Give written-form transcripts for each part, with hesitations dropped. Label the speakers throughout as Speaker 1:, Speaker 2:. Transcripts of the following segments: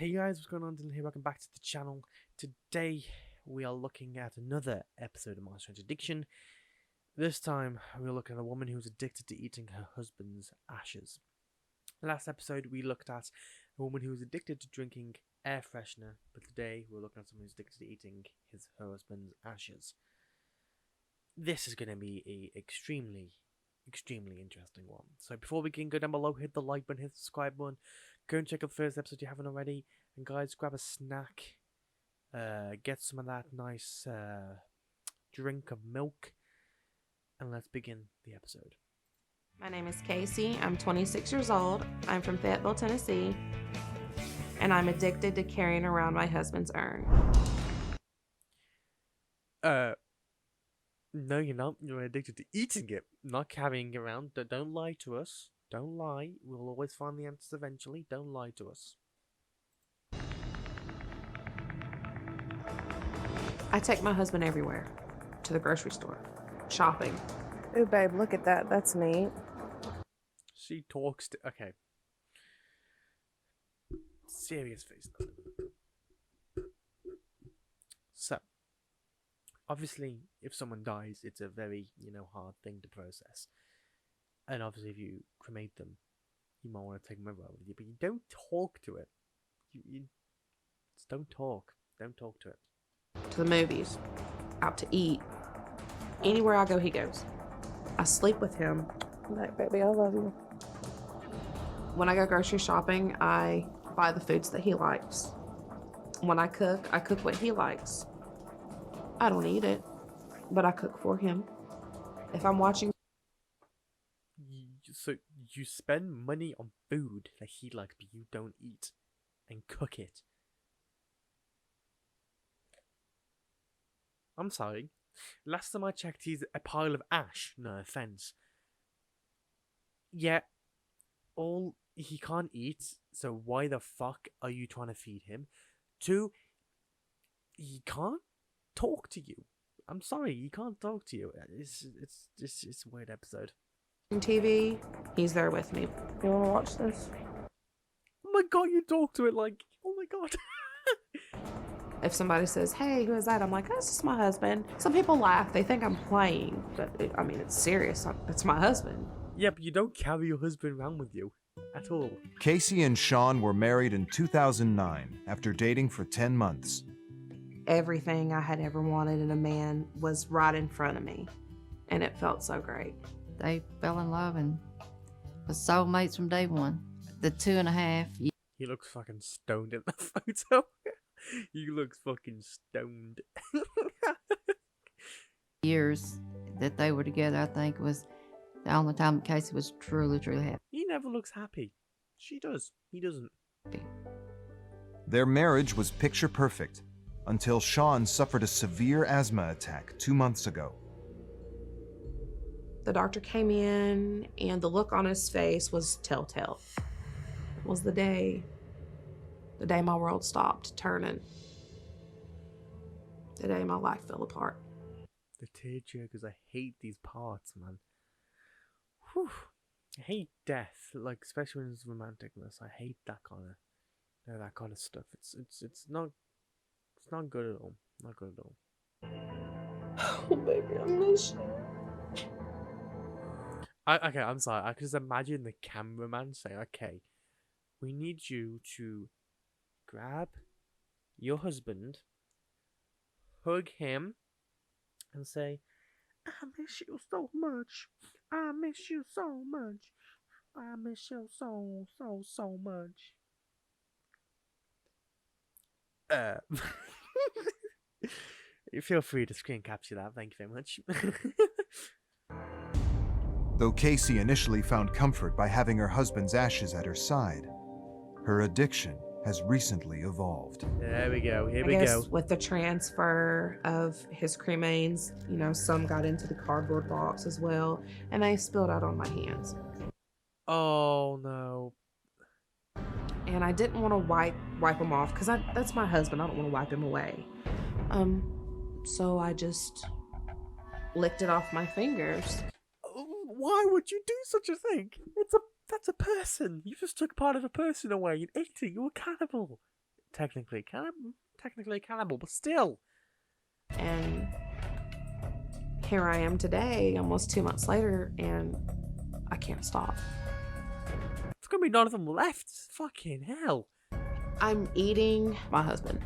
Speaker 1: Hey guys, what's going on? Dylan here, welcome back to the channel. Today we are looking at another episode of My Strange Addiction. This time we're looking at a woman who's addicted to eating her husband's ashes. Last episode we looked at a woman who was addicted to drinking air freshener, but today we're looking at someone who's addicted to eating her husband's ashes. This is going to be a extremely interesting one. So before we begin, go down below, hit the like button, hit the subscribe button, go and check out the first episode if you haven't already, and guys, grab a snack, get some of that nice drink of milk, and let's begin the episode.
Speaker 2: My name is Casey. I'm 26 years old. I'm from Fayetteville, Tennessee, and I'm addicted to carrying around my husband's urn.
Speaker 1: No, you're not. You're addicted to eating it, not carrying it around. Don't lie to us. Don't lie. We'll always find the answers eventually. Don't lie to us.
Speaker 2: I take my husband everywhere, to the grocery store, shopping.
Speaker 3: Ooh, babe, look at that. That's neat.
Speaker 1: She talks to... Okay. Serious face. So, obviously, if someone dies, it's a very, hard thing to process. And obviously, if you cremate them, you might want to take them everywhere with you, but you don't talk to it. You just don't talk. Don't talk to it.
Speaker 2: To the movies, out to eat. Anywhere I go, he goes. I sleep with him.
Speaker 3: Like, baby, I love you.
Speaker 2: When I go grocery shopping, I buy the foods that he likes. When I cook what he likes. I don't eat it, but I cook for him. If I'm watching...
Speaker 1: So you spend money on food that he likes, but you don't eat and cook it. I'm sorry. Last time I checked, he's a pile of ash. No offense. Yeah, all he can't eat. So why the fuck are you trying to feed him? Two, he can't talk to you. I'm sorry, he can't talk to you. It's a weird episode.
Speaker 2: TV, he's there with me.
Speaker 3: You want to watch this?
Speaker 1: Oh my god, you talk to it like, oh my god.
Speaker 2: If somebody says, hey, who is that? I'm like, oh, it's just my husband. Some people laugh. They think I'm playing. But, it's serious. It's my husband.
Speaker 1: Yeah, but you don't carry your husband around with you. At all.
Speaker 4: Casey and Sean were married in 2009 after dating for 10 months.
Speaker 2: Everything I had ever wanted in a man was right in front of me. And it felt so great.
Speaker 5: They fell in love and was soulmates from day one. The 2.5 years.
Speaker 1: He looks fucking stoned in the photo. He looks fucking stoned.
Speaker 5: Years that they were together, I think, was the only time Casey was truly happy.
Speaker 1: He never looks happy. She does. He doesn't.
Speaker 4: Their marriage was picture perfect until Sean suffered a severe asthma attack 2 months ago.
Speaker 2: The doctor came in, and the look on his face was telltale. It was the day my world stopped turning. The day my life fell apart.
Speaker 1: The tearjerkers, I hate these parts, man. Whew. I hate death, like especially when it's romanticness. I hate that kind of stuff. It's not good at all. Not good at all.
Speaker 3: Oh, baby, I miss you.
Speaker 1: Okay, I'm sorry. I can just imagine the cameraman saying, "Okay, we need you to grab your husband, hug him, and say, I miss you so much. I miss you so much. I miss you so much." Feel free to screen capture that. Thank you very much.
Speaker 4: Though Casey initially found comfort by having her husband's ashes at her side, her addiction has recently evolved.
Speaker 1: There we go. Here
Speaker 2: I
Speaker 1: we
Speaker 2: guess
Speaker 1: go.
Speaker 2: with the transfer of his cremains, some got into the cardboard box as well, and they spilled out on my hands.
Speaker 1: Oh no.
Speaker 2: And I didn't want to wipe them off because that's my husband. I don't want to wipe him away. So I just licked it off my fingers.
Speaker 1: Why would you do such a thing? That's a person. You just took part of a person away and ate it. You're a cannibal. technically cannibal, but still.
Speaker 2: And here I am today, almost 2 months later, and I can't stop.
Speaker 1: There's gonna be none of them left. Fucking hell.
Speaker 2: I'm eating my husband.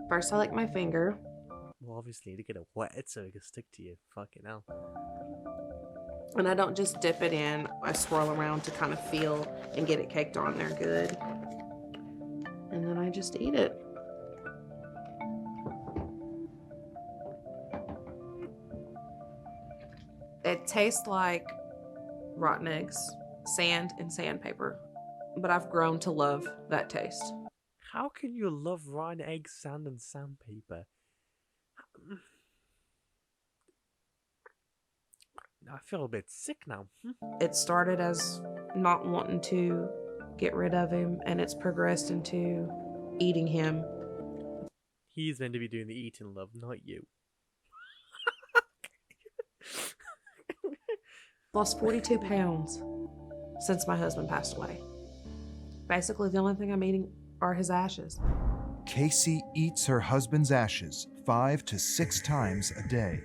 Speaker 2: First, I lick my finger.
Speaker 1: Well, obviously, to get it wet so it can stick to you. Fucking hell.
Speaker 2: And I don't just dip it in, I swirl around to kind of feel and get it caked on there good. And then I just eat it. It tastes like rotten eggs, sand, and sandpaper. But I've grown to love that taste.
Speaker 1: How can you love rotten eggs, sand, and sandpaper? I feel a bit sick now.
Speaker 2: It started as not wanting to get rid of him, and it's progressed into eating him.
Speaker 1: He's meant to be doing the eating, love, not you.
Speaker 2: Lost 42 pounds since my husband passed away. Basically, the only thing I'm eating are his ashes.
Speaker 4: Casey eats her husband's ashes 5 to 6 times a day.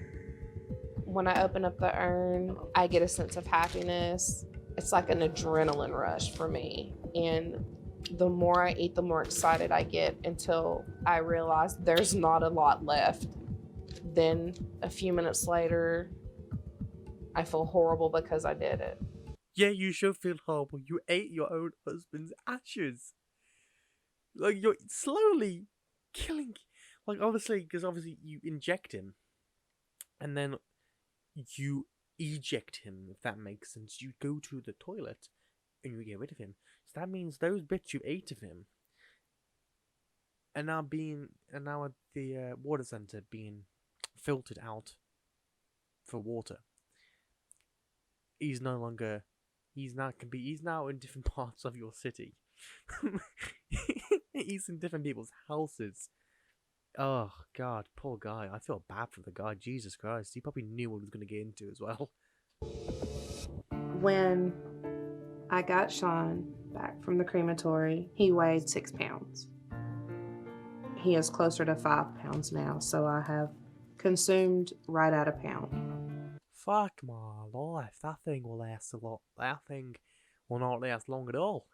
Speaker 3: When I open up the urn, I get a sense of happiness. It's like an adrenaline rush for me. And the more I eat, the more excited I get until I realize there's not a lot left. Then a few minutes later, I feel horrible because I did it.
Speaker 1: Yeah, you should feel horrible. You ate your own husband's ashes. Like, you're slowly killing. Like, obviously, because obviously you inject him. And then you eject him, if that makes sense. You go to the toilet and you get rid of him. So that means those bits you ate of him are now at the water center being filtered out for water. He's now in different parts of your city. He's in different people's houses. Oh, God, poor guy. I feel bad for the guy. Jesus Christ. He probably knew what he was going to get into as well.
Speaker 2: When I got Sean back from the crematory, he weighed 6 pounds. He is closer to 5 pounds now, so I have consumed right at a pound.
Speaker 1: Fuck my life. That thing will last a lot. That thing will not last long at all.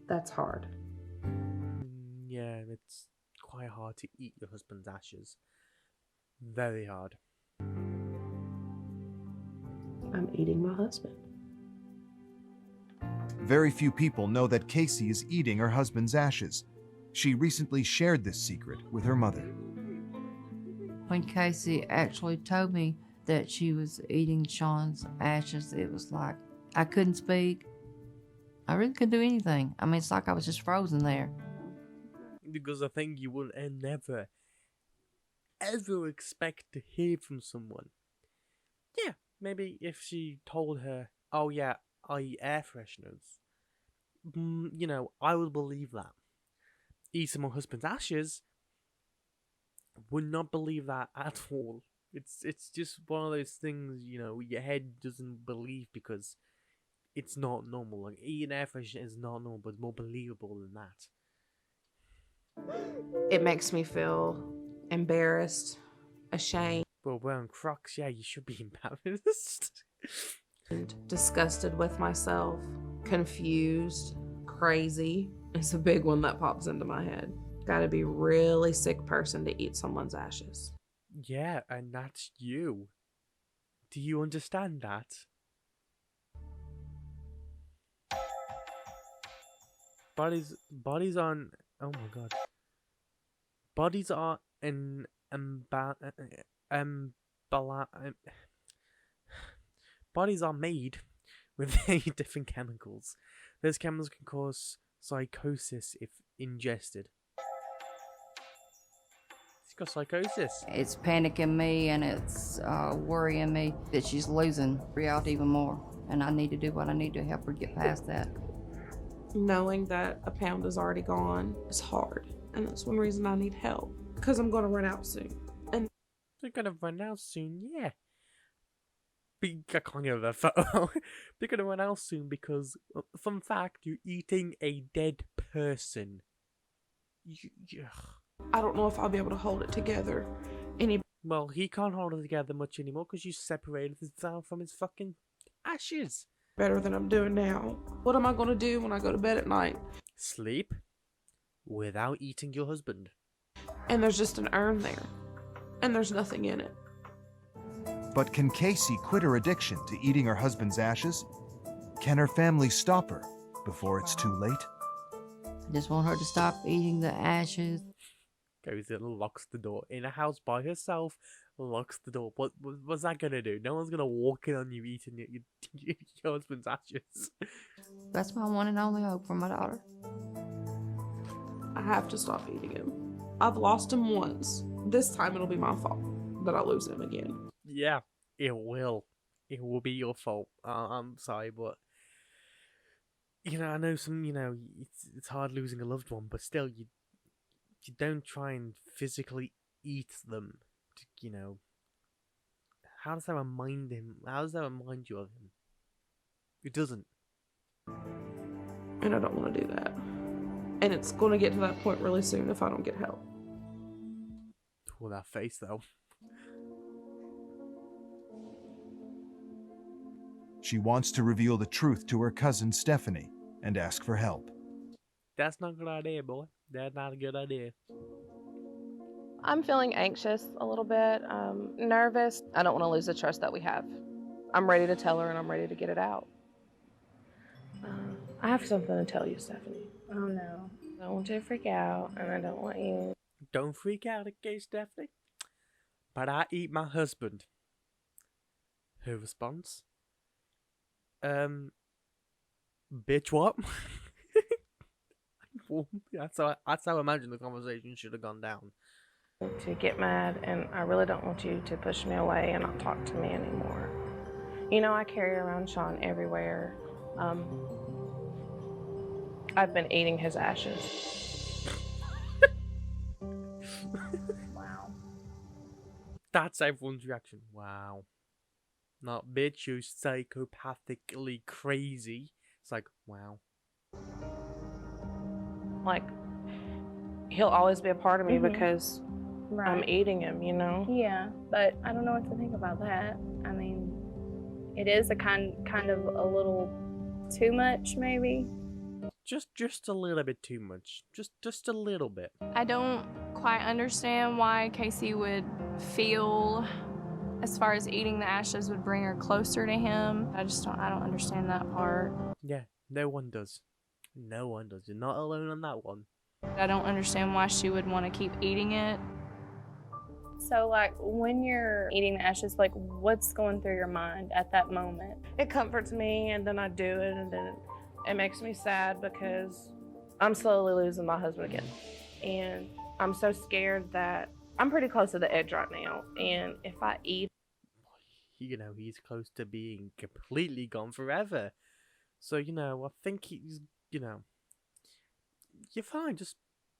Speaker 2: That's hard.
Speaker 1: Yeah, it's quite hard to eat your husband's ashes. Very hard.
Speaker 2: I'm eating my husband.
Speaker 4: Very few people know that Casey is eating her husband's ashes. She recently shared this secret with her mother.
Speaker 5: When Casey actually told me that she was eating Sean's ashes, it was like I couldn't speak. I really couldn't do anything. I mean, it's like I was just frozen there.
Speaker 1: Because I think you would never, ever expect to hear from someone. Yeah, maybe if she told her, oh yeah, I eat air fresheners. You know, I would believe that. Eating my husband's ashes, would not believe that at all. It's just one of those things, you know, your head doesn't believe because it's not normal. Like, eating air freshener is not normal, but it's more believable than that.
Speaker 2: It makes me feel embarrassed, ashamed,
Speaker 1: Well, wearing Crocs, yeah, you should be embarrassed.
Speaker 2: disgusted with myself, confused, crazy. It's a big one that pops into my head. Gotta be really sick person to eat someone's ashes.
Speaker 1: Yeah, and that's you. Do you understand that? Bodies on. Oh my god. Bodies are bodies are made with very different chemicals. Those chemicals can cause psychosis if ingested. She's got psychosis.
Speaker 5: It's panicking me and it's worrying me that she's losing reality even more. And I need to do what I need to help her get past that.
Speaker 2: Knowing that a pound is already gone is hard. And that's one reason I need help. Because I'm going to run out soon. And
Speaker 1: They're gonna run out soon, yeah. I can't get over that photo. They're gonna run out soon because, fun fact, you're eating a dead person.
Speaker 2: I don't know if I'll be able to hold it together any
Speaker 1: Well, he can't hold it together much anymore because you separated himself from his fucking ashes.
Speaker 2: better than I'm doing now. What am I going to do when I go to bed at night?
Speaker 1: Sleep without eating your husband.
Speaker 2: And there's just an urn there. And there's nothing in it.
Speaker 4: But can Casey quit her addiction to eating her husband's ashes? Can her family stop her before it's too late?
Speaker 5: I just want her to stop eating the ashes.
Speaker 1: Goes in and locks the door. In a house by herself, locks the door. What's that gonna do? No one's gonna walk in on you eating your husband's ashes.
Speaker 5: That's my one and only hope for my daughter.
Speaker 2: I have to stop eating him. I've lost him once. This time it'll be my fault that I lose him again.
Speaker 1: Yeah, it will. It will be your fault. I'm sorry, but I know it's hard losing a loved one, but still, you don't try and physically eat them. How does that remind him? How does that remind you of him? It doesn't.
Speaker 2: And I don't want to do that. And it's going to get to that point really soon if I don't get help.
Speaker 1: With that face, though.
Speaker 4: She wants to reveal the truth to her cousin Stephanie and ask for help.
Speaker 1: That's not a good idea, boy. That's not a good idea.
Speaker 3: I'm feeling anxious a little bit, nervous. I don't want to lose the trust that we have. I'm ready to tell her and I'm ready to get it out. I have something to tell you, Stephanie.
Speaker 6: Oh no.
Speaker 3: I don't want you to freak out, and I don't want you.
Speaker 1: Don't freak out, okay, Stephanie? But I eat my husband. Her response? Bitch, what? That's how I imagine the conversation should have gone down.
Speaker 3: To get mad, and I really don't want you to push me away and not talk to me anymore. I carry around Sean everywhere. I've been eating his ashes.
Speaker 6: Wow.
Speaker 1: That's everyone's reaction. Wow. Not bitch, you psychopathically crazy. It's like, wow.
Speaker 3: Like, he'll always be a part of me because
Speaker 6: Right.
Speaker 3: I'm eating him,
Speaker 6: Yeah, but I don't know what to think about that. I mean, it is a kind of a little too much, maybe.
Speaker 1: Just a little bit too much. Just a little bit.
Speaker 7: I don't quite understand why Casey would feel as far as eating the ashes would bring her closer to him. I don't understand that part.
Speaker 1: Yeah, no one does. No one does. You're not alone on that one.
Speaker 7: I don't understand why she would want to keep eating it.
Speaker 6: So, like, when you're eating the ashes, like, what's going through your mind at that moment?
Speaker 3: It comforts me, and then I do it, and then it makes me sad because I'm slowly losing my husband again. And I'm so scared that I'm pretty close to the edge right now. And if I eat,
Speaker 1: He's close to being completely gone forever. So, I think he's, you're fine. Just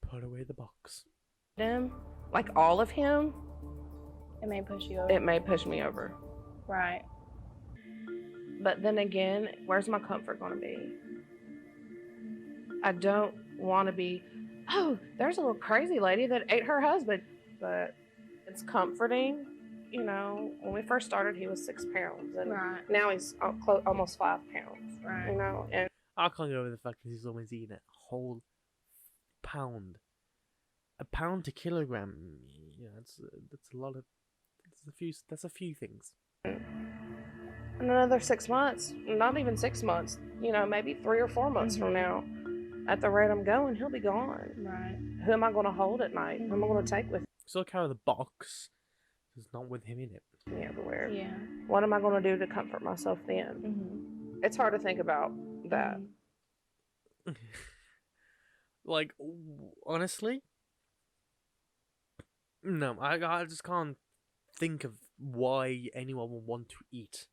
Speaker 1: put away the box.
Speaker 3: him, like all of him,
Speaker 6: It may push you over.
Speaker 3: it may push me over.
Speaker 6: Right.
Speaker 3: But then again, where's my comfort going to be? I don't want to be, oh, there's a little crazy lady that ate her husband. But it's comforting. When we first started, he was 6 pounds. And
Speaker 6: Right.
Speaker 3: now he's almost 5 pounds.
Speaker 6: Right.
Speaker 3: And
Speaker 1: I can't get over the fact that he's always eating a whole pound. A pound to kilogram. That's a lot of. That's a few things.
Speaker 3: in another 6 months, not even 6 months, maybe 3 or 4 months from now, at the rate I'm going, he'll be gone.
Speaker 6: Right.
Speaker 3: Who am I going to hold at night? Who am I going to take with
Speaker 1: Still carry the box. It's not with him in it.
Speaker 3: me everywhere?
Speaker 6: Yeah.
Speaker 3: What am I going to do to comfort myself then?
Speaker 6: Mm-hmm.
Speaker 3: It's hard to think about that.
Speaker 1: Like, honestly, no, I just can't think of why anyone would want to eat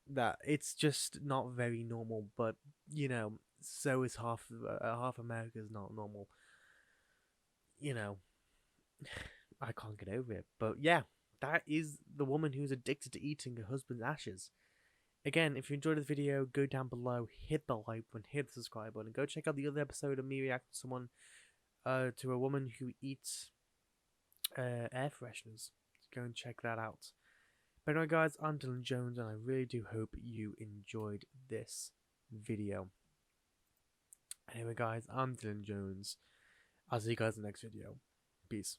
Speaker 1: that. It's just not very normal, but so is half America is not normal. I can't get over it. But yeah, That is the woman who's addicted to eating her husband's ashes. Again, if you enjoyed this video, go down below, hit the like button, hit the subscribe button, and go check out the other episode of me reacting to someone, to a woman who eats air fresheners. Go and check that out. But anyway, guys, I'm Dylan Jones, and I really do hope you enjoyed this video. Anyway, guys, I'm Dylan Jones. I'll see you guys in the next video. Peace.